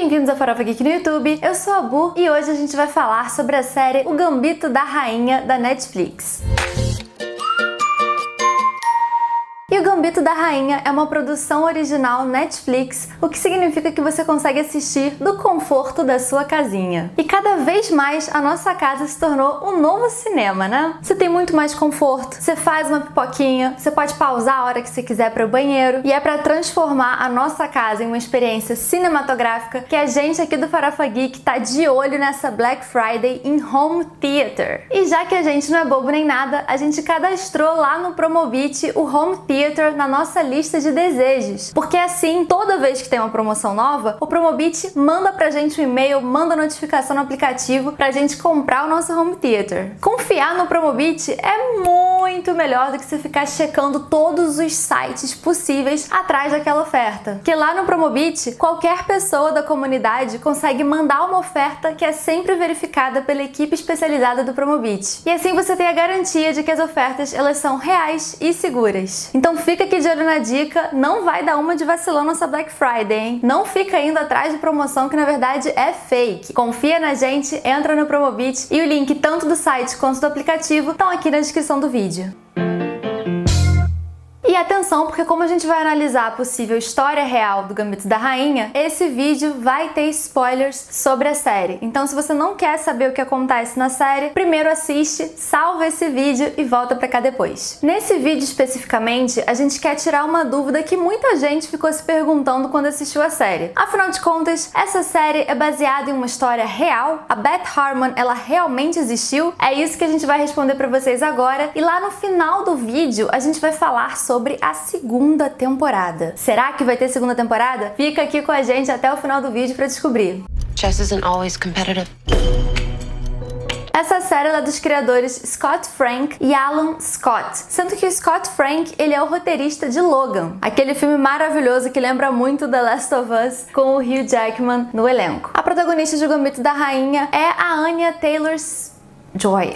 Bem-vindos ao Farofa Geek no YouTube, eu sou a Bu e hoje a gente vai falar sobre a série O Gambito da Rainha da Netflix. E O Gambito da Rainha é uma produção original Netflix, o que significa que você consegue assistir do conforto da sua casinha. E cada vez mais a nossa casa se tornou um novo cinema, né? Você tem muito mais conforto, você faz uma pipoquinha, você pode pausar a hora que você quiser para o banheiro, e é para transformar a nossa casa em uma experiência cinematográfica que a gente aqui do Farofa Geek tá de olho nessa Black Friday em Home Theater. E já que a gente não é bobo nem nada, a gente cadastrou lá no Promobit o Home Theater na nossa lista de desejos, porque assim, toda vez que tem uma promoção nova, o Promobit manda pra gente um e-mail, manda notificação no aplicativo pra gente comprar o nosso Home Theater. Confiar no Promobit é muito melhor do que você ficar checando todos os sites possíveis atrás daquela oferta, porque lá no Promobit, qualquer pessoa da comunidade consegue mandar uma oferta que é sempre verificada pela equipe especializada do Promobit. E assim você tem a garantia de que as ofertas elas são reais e seguras. Então fica aqui de olho na dica, não vai dar uma de vacilão nessa Black Friday, hein? Não fica indo atrás de promoção que na verdade é fake. Confia na gente, entra no Promobit e o link tanto do site quanto do aplicativo estão aqui na descrição do vídeo. E atenção, porque como a gente vai analisar a possível história real do Gambito da Rainha, esse vídeo vai ter spoilers sobre a série. Então se você não quer saber o que acontece na série, primeiro assiste, salva esse vídeo e volta pra cá depois. Nesse vídeo especificamente, a gente quer tirar uma dúvida que muita gente ficou se perguntando quando assistiu a série. Afinal de contas, essa série é baseada em uma história real? A Beth Harmon, ela realmente existiu? É isso que a gente vai responder pra vocês agora. E lá no final do vídeo, a gente vai falar sobre a segunda temporada. Será que vai ter segunda temporada? Fica aqui com a gente até o final do vídeo para descobrir. Chess isn't always competitive. Essa série é dos criadores Scott Frank e Alan Scott, sendo que o Scott Frank ele é o roteirista de Logan, aquele filme maravilhoso que lembra muito The Last of Us com o Hugh Jackman no elenco. A protagonista de O Gambito da Rainha é a Anya Taylor-Joy.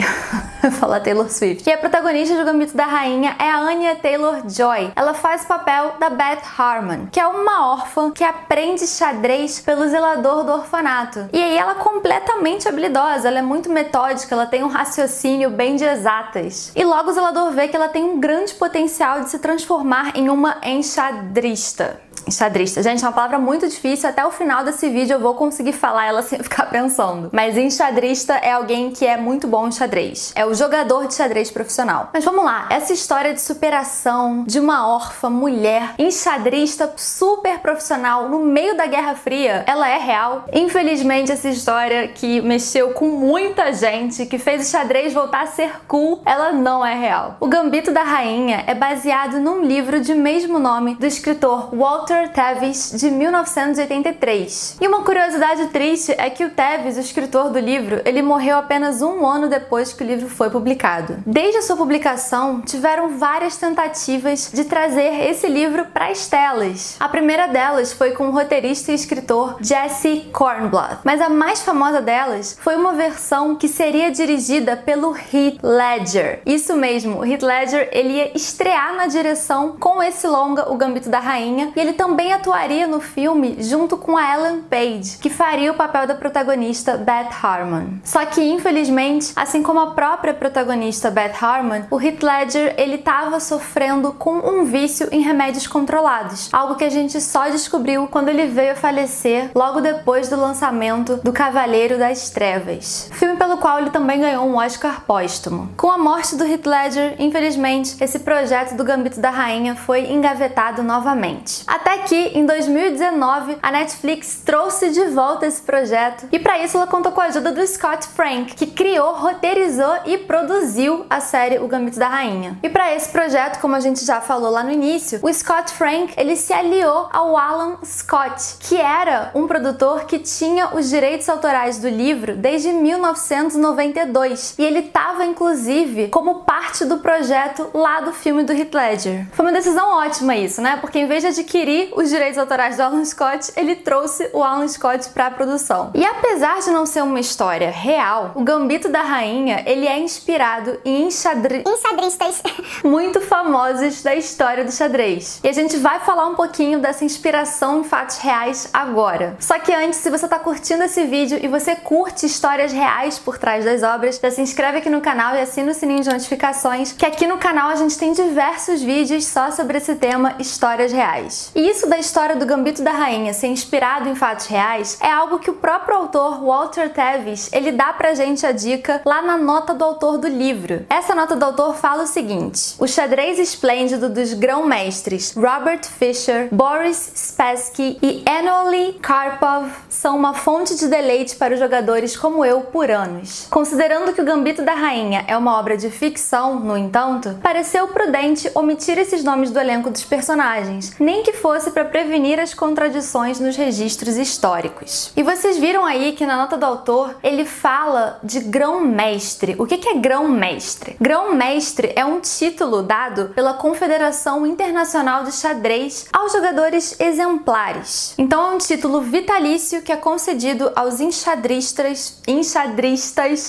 Falar Taylor Swift. E a protagonista do Gambito da Rainha é a Anya Taylor-Joy. Ela faz o papel da Beth Harmon, que é uma órfã que aprende xadrez pelo zelador do orfanato. E aí ela é completamente habilidosa, ela é muito metódica, ela tem um raciocínio bem de exatas. E logo o zelador vê que ela tem um grande potencial de se transformar em uma enxadrista. Enxadrista. Gente, é uma palavra muito difícil, até o final desse vídeo eu vou conseguir falar ela sem ficar pensando. Mas enxadrista é alguém que é muito bom em xadrez. É o jogador de xadrez profissional. Mas vamos lá, essa história de superação de uma órfã mulher enxadrista super profissional no meio da Guerra Fria, ela é real? Infelizmente, essa história que mexeu com muita gente, que fez o xadrez voltar a ser cool, ela não é real. O Gambito da Rainha é baseado num livro de mesmo nome do escritor Walter Tevis, de 1983. E uma curiosidade triste é que o Tevis, o escritor do livro, ele morreu apenas um ano depois que o livro foi publicado. Desde a sua publicação, tiveram várias tentativas de trazer esse livro para as telas. A primeira delas foi com o roteirista e escritor Jesse Kornbluth, mas a mais famosa delas foi uma versão que seria dirigida pelo Heath Ledger. Isso mesmo, o Heath Ledger ele ia estrear na direção com esse longa, O Gambito da Rainha, e ele também atuaria no filme junto com a Ellen Page, que faria o papel da protagonista Beth Harmon. Só que, infelizmente, assim como a própria protagonista Beth Harmon, o Heath Ledger ele estava sofrendo com um vício em remédios controlados, algo que a gente só descobriu quando ele veio a falecer logo depois do lançamento do Cavaleiro das Trevas, filme pelo qual ele também ganhou um Oscar póstumo. Com a morte do Heath Ledger, infelizmente, esse projeto do Gambito da Rainha foi engavetado novamente. Até que, em 2019, a Netflix trouxe de volta esse projeto e para isso ela contou com a ajuda do Scott Frank, que criou, roteirizou e produziu a série O Gambito da Rainha. E para esse projeto, como a gente já falou lá no início, o Scott Frank ele se aliou ao Alan Scott, que era um produtor que tinha os direitos autorais do livro desde 1992 e ele estava inclusive como parte do projeto lá do filme do Heath Ledger. Foi uma decisão ótima isso, né? Porque em vez de adquirir aí os direitos autorais do Alan Scott, ele trouxe o Alan Scott para a produção. E apesar de não ser uma história real, o Gambito da Rainha, ele é inspirado em enxadristas muito famosos da história do xadrez. E a gente vai falar um pouquinho dessa inspiração em fatos reais agora. Só que antes, se você tá curtindo esse vídeo e você curte histórias reais por trás das obras, já se inscreve aqui no canal e assina o sininho de notificações, que aqui no canal a gente tem diversos vídeos só sobre esse tema, histórias reais. E isso da história do Gambito da Rainha ser inspirado em fatos reais é algo que o próprio autor Walter Tevis, ele dá pra gente a dica lá na nota do autor do livro. Essa nota do autor fala o seguinte: o xadrez esplêndido dos grão-mestres Robert Fischer, Boris Spassky e Anatoly Karpov são uma fonte de deleite para os jogadores como eu por anos. Considerando que o Gambito da Rainha é uma obra de ficção, no entanto, pareceu prudente omitir esses nomes do elenco dos personagens, nem que fosse para prevenir as contradições nos registros históricos. E vocês viram aí que na nota do autor ele fala de grão-mestre. O que é grão-mestre? Grão-mestre é um título dado pela Confederação Internacional de Xadrez aos jogadores exemplares. Então é um título vitalício que é concedido aos enxadristas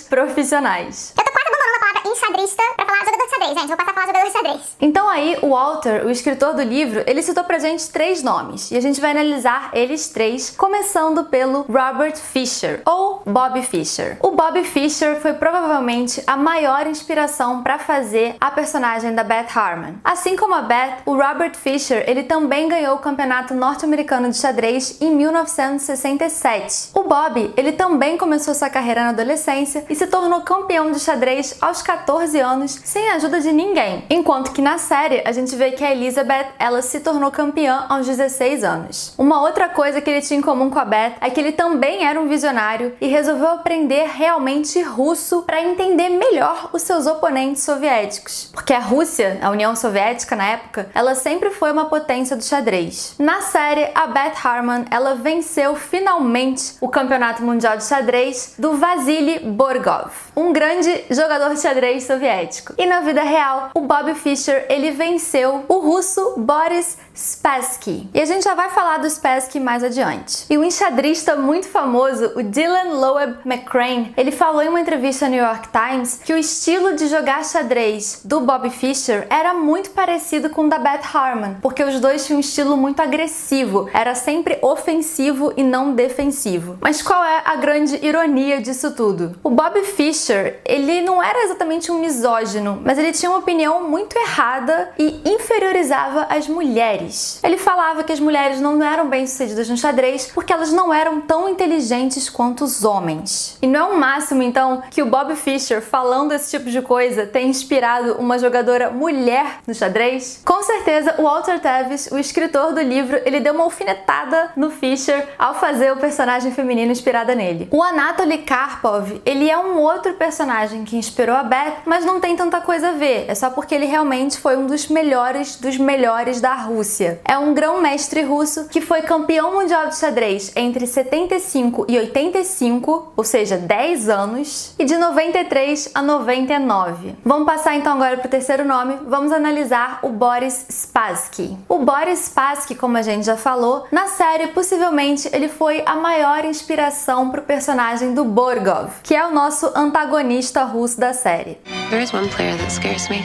profissionais. Eu tô quase abandonando a palavra enxadrista pra falar jogador de xadrez, gente. Vou passar a falar jogador de xadrez. Então aí o Walter, o escritor do livro, ele citou pra gente 3 nomes e a gente vai analisar eles 3, começando pelo Robert Fischer, ou Bob Fischer. O Bob Fischer foi provavelmente a maior inspiração para fazer a personagem da Beth Harmon. Assim como a Beth, o Robert Fischer, ele também ganhou o campeonato norte-americano de xadrez em 1967. O Bob, ele também começou sua carreira na adolescência e se tornou campeão de xadrez aos 14 anos sem a ajuda de ninguém. Enquanto que na série a gente vê que a Elizabeth, ela se tornou campeã aos 16 anos. Uma outra coisa que ele tinha em comum com a Beth é que ele também era um visionário e resolveu aprender realmente russo para entender melhor os seus oponentes soviéticos. Porque a Rússia, a União Soviética na época, ela sempre foi uma potência do xadrez. Na série, a Beth Harmon, ela venceu finalmente o Campeonato Mundial de Xadrez do Vasily Borgov, um grande jogador de xadrez soviético. E na vida real, o Bob Fischer, ele venceu o russo Boris Spassky. E a gente já vai falar do Spassky mais adiante. E o enxadrista muito famoso, o Dylan Loeb McCrane, ele falou em uma entrevista ao New York Times que o estilo de jogar xadrez do Bob Fischer era muito parecido com o da Beth Harmon, porque os dois tinham um estilo muito agressivo, era sempre ofensivo e não defensivo. Mas qual é a grande ironia disso tudo? O Bob Fischer, ele não era exatamente um misógino, mas ele tinha uma opinião muito errada e inferiorizava as mulheres. Ele falava que as mulheres não eram bem-sucedidas no xadrez porque elas não eram tão inteligentes quanto os homens. E não é um máximo, então, que o Bob Fischer, falando esse tipo de coisa, tenha inspirado uma jogadora mulher no xadrez? Com certeza, o Walter Tevis, o escritor do livro, ele deu uma alfinetada no Fischer ao fazer o personagem feminino inspirada nele. O Anatoly Karpov, ele é um outro personagem que inspirou a Beth, mas não tem tanta coisa a ver, é só porque ele realmente foi um dos melhores da Rússia. É um grão-mestre russo que foi campeão mundial de xadrez entre 75 e 85, ou seja, 10 anos, e de 93 a 99. Vamos passar então agora para o terceiro nome, vamos analisar o Boris Spassky. O Boris Spassky, como a gente já falou, na série possivelmente ele foi a maior inspiração para o personagem do Borgov, que é o nosso antagonista russo da série. There is one player that scares me.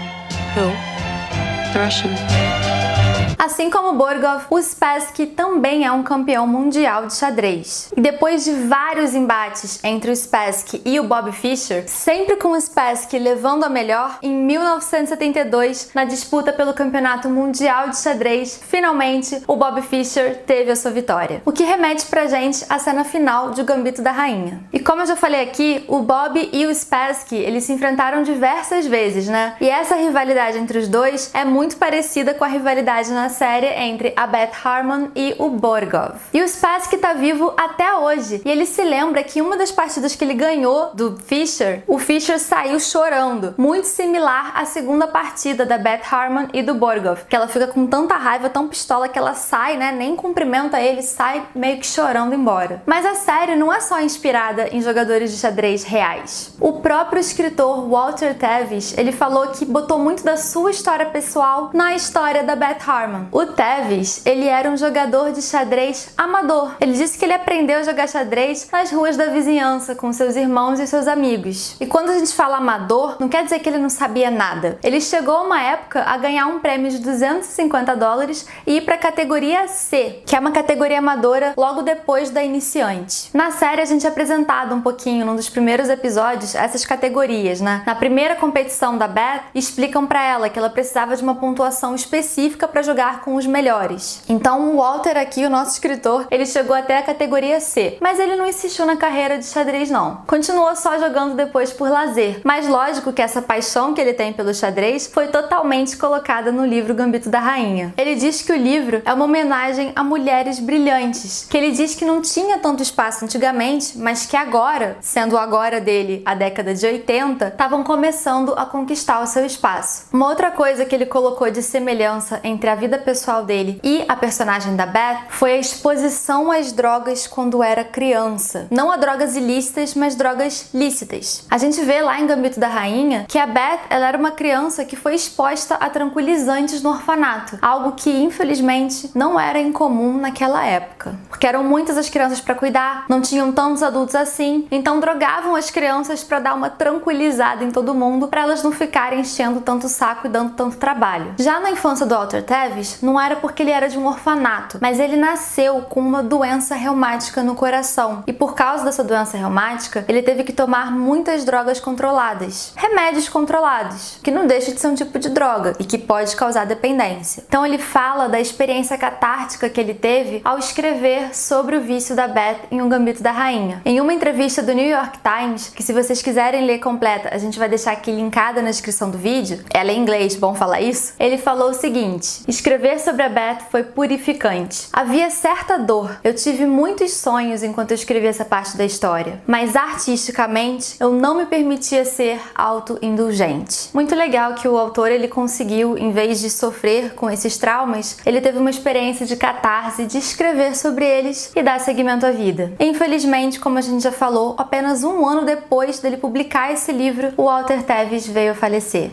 Who? The Russian. Assim como Borgov, o Spassky também é um campeão mundial de xadrez. E depois de vários embates entre o Spassky e o Bob Fischer, sempre com o Spassky levando a melhor, em 1972, na disputa pelo Campeonato Mundial de Xadrez, finalmente o Bob Fischer teve a sua vitória. O que remete pra gente à cena final de O Gambito da Rainha. E como eu já falei aqui, o Bob e o Spassky, eles se enfrentaram diversas vezes, né? E essa rivalidade entre os dois é muito parecida com a rivalidade na série entre a Beth Harmon e o Borgov. E o Spassky tá vivo até hoje. E ele se lembra que uma das partidas que ele ganhou do Fischer, o Fischer saiu chorando. Muito similar à segunda partida da Beth Harmon e do Borgov, que ela fica com tanta raiva, tão pistola, que ela sai, né, nem cumprimenta ele, sai meio que chorando embora. Mas a série não é só inspirada em jogadores de xadrez reais. O próprio escritor Walter Tevis, ele falou que botou muito da sua história pessoal na história da Beth Harmon. Harmon. O Tevis, ele era um jogador de xadrez amador. Ele disse que ele aprendeu a jogar xadrez nas ruas da vizinhança, com seus irmãos e seus amigos. E quando a gente fala amador, não quer dizer que ele não sabia nada. Ele chegou uma época a ganhar um prêmio de $250 e ir para a categoria C, que é uma categoria amadora logo depois da iniciante. Na série a gente é apresentado um pouquinho, num dos primeiros episódios, essas categorias, né? Na primeira competição da Beth, explicam para ela que ela precisava de uma pontuação específica para jogar com os melhores. Então o Walter aqui, o nosso escritor, ele chegou até a categoria C, mas ele não insistiu na carreira de xadrez não. Continuou só jogando depois por lazer, mas lógico que essa paixão que ele tem pelo xadrez foi totalmente colocada no livro Gambito da Rainha. Ele diz que o livro é uma homenagem a mulheres brilhantes, que ele diz que não tinha tanto espaço antigamente, mas que agora, sendo o agora dele a década de 80, estavam começando a conquistar o seu espaço. Uma outra coisa que ele colocou de semelhança entre a vida pessoal dele e a personagem da Beth foi a exposição às drogas quando era criança. Não a drogas ilícitas, mas drogas lícitas. A gente vê lá em Gambito da Rainha que a Beth, ela era uma criança que foi exposta a tranquilizantes no orfanato, algo que infelizmente não era incomum naquela época, porque eram muitas as crianças para cuidar, não tinham tantos adultos assim, então drogavam as crianças para dar uma tranquilizada em todo mundo, para elas não ficarem enchendo tanto o saco e dando tanto trabalho. Já na infância do Walter Tevis, não era porque ele era de um orfanato, mas ele nasceu com uma doença reumática no coração, e por causa dessa doença reumática, ele teve que tomar muitas drogas controladas, remédios controlados, que não deixa de ser um tipo de droga e que pode causar dependência. Então ele fala da experiência catártica que ele teve ao escrever sobre o vício da Beth em Um Gambito da Rainha. Em uma entrevista do New York Times, que se vocês quiserem ler completa, a gente vai deixar aqui linkada na descrição do vídeo, ela é em inglês, bom falar isso, ele falou o seguinte: escrever sobre a Beth foi purificante. Havia certa dor, eu tive muitos sonhos enquanto eu escrevia essa parte da história, mas artisticamente eu não me permitia ser autoindulgente. Muito legal que o autor ele conseguiu, em vez de sofrer com esses traumas, ele teve uma experiência de catarse, de escrever sobre eles e dar seguimento à vida. Infelizmente, como a gente já falou, apenas um ano depois dele publicar esse livro, o Walter Tevis veio a falecer.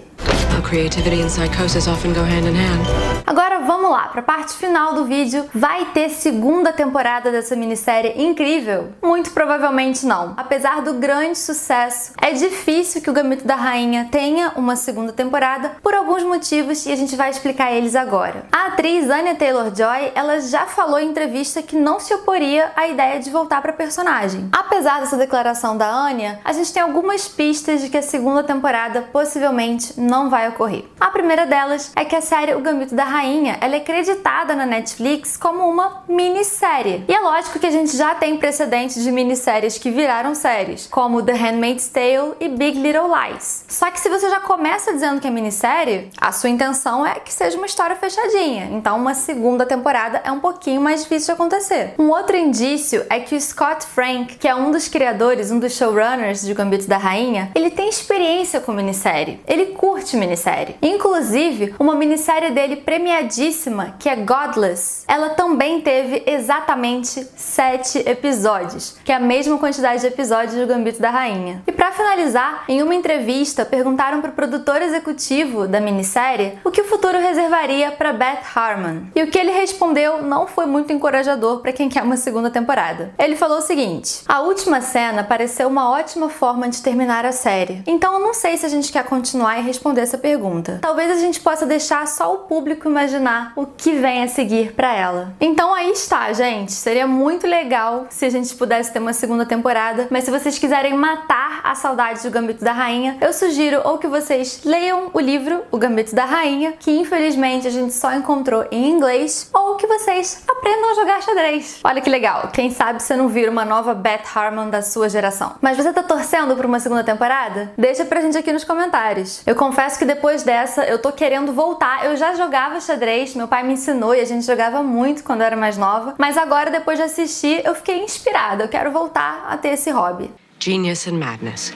Creativity and psychosis often go hand in hand. Agora vamos lá, para a parte final do vídeo. Vai ter segunda temporada dessa minissérie incrível? Muito provavelmente não. Apesar do grande sucesso, é difícil que o Gambito da Rainha tenha uma segunda temporada por alguns motivos e a gente vai explicar eles agora. A atriz Anya Taylor-Joy, ela já falou em entrevista que não se oporia à ideia de voltar para a personagem. Apesar dessa declaração da Anya, a gente tem algumas pistas de que a segunda temporada possivelmente não vai ocorrer. A primeira delas é que a série O Gambito da Rainha, ela é creditada na Netflix como uma minissérie. E é lógico que a gente já tem precedentes de minisséries que viraram séries, como The Handmaid's Tale e Big Little Lies. Só que se você já começa dizendo que é minissérie, a sua intenção é que seja uma história fechadinha. Então uma segunda temporada é um pouquinho mais difícil de acontecer. Um outro indício é que o Scott Frank, que é um dos criadores, um dos showrunners de O Gambito da Rainha, ele tem experiência com minissérie. Ele curte minissérie. Inclusive, uma minissérie dele premiadíssima, que é Godless, ela também teve exatamente 7 episódios, que é a mesma quantidade de episódios do Gambito da Rainha. E pra finalizar, em uma entrevista, perguntaram pro produtor executivo da minissérie o que o futuro reservaria para Beth Harmon. E o que ele respondeu não foi muito encorajador para quem quer uma segunda temporada. Ele falou o seguinte: a última cena pareceu uma ótima forma de terminar a série. Então eu não sei se a gente quer continuar e responder essa pergunta. Talvez a gente possa deixar só o público imaginar o que vem a seguir para ela. Então aí está, gente. Seria muito legal se a gente pudesse ter uma segunda temporada, mas se vocês quiserem matar a saudade do Gambito da Rainha, eu sugiro ou que vocês leiam o livro O Gambito da Rainha, que infelizmente a gente só encontrou em inglês, ou que vocês aprendam a jogar xadrez. Olha que legal. Quem sabe você não vira uma nova Beth Harmon da sua geração. Mas você tá torcendo por uma segunda temporada? Deixa pra gente aqui nos comentários. Eu confesso que depois dessa eu tô querendo voltar. Eu já jogava xadrez, meu pai me ensinou e a gente jogava muito quando eu era mais nova, mas agora depois de assistir eu fiquei inspirada. Eu quero voltar a ter esse hobby. Genius and madness.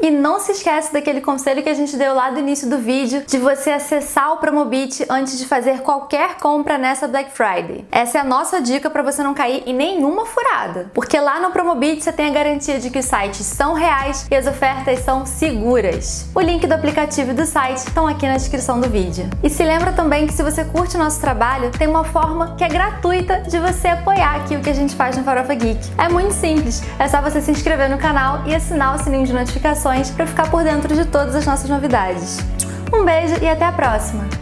E não se esquece daquele conselho que a gente deu lá do início do vídeo, de você acessar o Promobit antes de fazer qualquer compra nessa Black Friday. Essa é a nossa dica para você não cair em nenhuma furada, porque lá no Promobit você tem a garantia de que os sites são reais e as ofertas são seguras. O link do aplicativo e do site estão aqui na descrição do vídeo. E se lembra também que se você curte o nosso trabalho, tem uma forma que é gratuita de você apoiar aqui o que a gente faz no Farofa Geek. É muito simples, é só você se inscrever no canal e assinar o sininho de notificações para ficar por dentro de todas as nossas novidades. Um beijo e até a próxima!